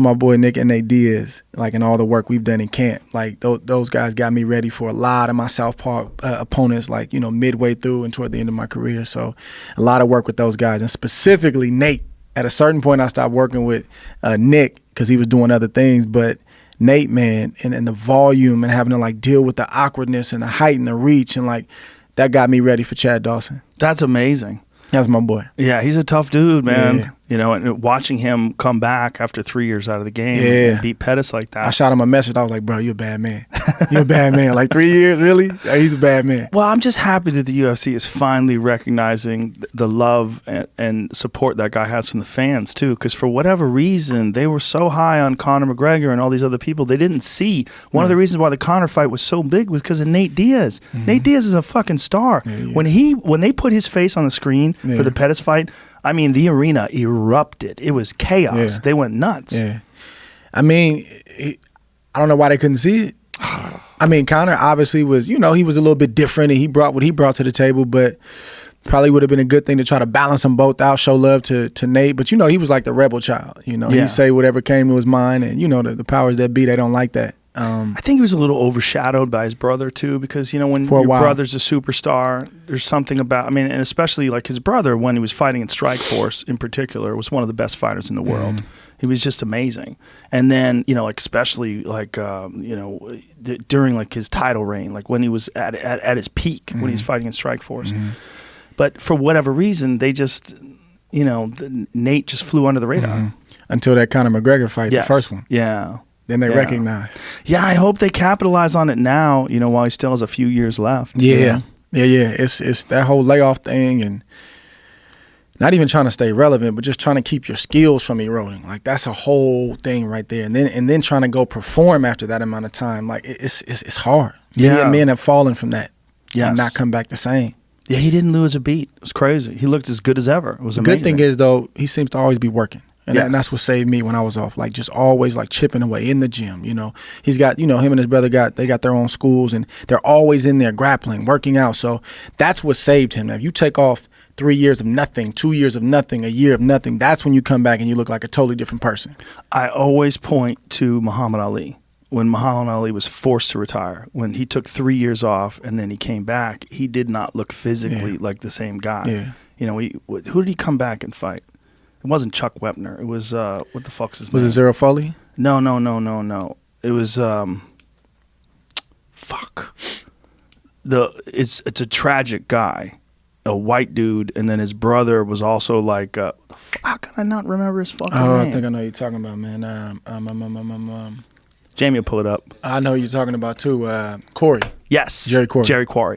My boy Nick and Nate Diaz, like in all the work we've done in camp, like those guys got me ready for a lot of my Southpaw opponents, like, you know, midway through and toward the end of my career. So a lot of work with those guys, and specifically Nate. At a certain point, I stopped working with Nick because he was doing other things, but Nate, man, and the volume and having to like deal with the awkwardness and the height and the reach, and like that got me ready for Chad Dawson. That's amazing. That's my boy. Yeah, he's a tough dude, man. Yeah. You know, and watching him come back after 3 years out of the game and beat Pettis like that. I shot him a message. I was like, bro, you're a bad man. You're a bad man. Like 3 years, really? Yeah, he's a bad man. Well, I'm just happy that the UFC is finally recognizing the love and support that guy has from the fans, too. Because for whatever reason, they were so high on Conor McGregor and all these other people. They didn't see one of the reasons why the Conor fight was so big was because of Nate Diaz. Nate Diaz is a fucking star. Yeah, when they put his face on the screen for the Pettis fight, I mean, the arena erupted. It was chaos. Yeah. They went nuts. Yeah. I mean, I don't know why they couldn't see it. I mean, Conor obviously was, you know, he was a little bit different, and he brought what he brought to the table, but probably would have been a good thing to try to balance them both out, show love to Nate. But, you know, he was like the rebel child. You know, he'd say whatever came to his mind, and, you know, the powers that be, they don't like that. I think he was a little overshadowed by his brother too, because, you know, when your brother's a superstar, there's something about, I mean, and especially like his brother, when he was fighting in Strikeforce in particular, was one of the best fighters in the world. He was just amazing. And then, you know, like especially like, you know, during like his title reign, like when he was at his peak, when he was fighting in Strikeforce. But for whatever reason, they just, you know, Nate just flew under the radar. Until that Conor McGregor fight, the first one. Yeah. Then they recognize. Yeah, I hope they capitalize on it now, you know, while he still has a few years left. Yeah. It's that whole layoff thing, and not even trying to stay relevant, but just trying to keep your skills from eroding. Like that's a whole thing right there. And then trying to go perform after that amount of time. Like it's hard. Yeah. Men have fallen from that. And not come back the same. Yeah, he didn't lose a beat. It was crazy. He looked as good as ever. It was amazing. The good thing is though, he seems to always be working. And that's what saved me when I was off, like just always like chipping away in the gym, you know. He's got, you know, him and his brother got their own schools, and they're always in there grappling, working out. So that's what saved him. Now, if you take off 3 years of nothing, 2 years of nothing, a year of nothing, that's when you come back and you look like a totally different person. I always point to Muhammad Ali. When Muhammad Ali was forced to retire, when he took 3 years off and then he came back, he did not look physically like the same guy. Yeah. You know, who did he come back and fight? It wasn't Chuck Wepner. It was what the fuck's his name? Was it Zero Foley? No. It was fuck. It's a tragic guy, a white dude, and then his brother was also like. How can I not remember his fucking name? I think I know who you're talking about, man. Jamie will pull it up. I know who you're talking about too. Corey. Yes, Jerry Corey. Jerry Quarry.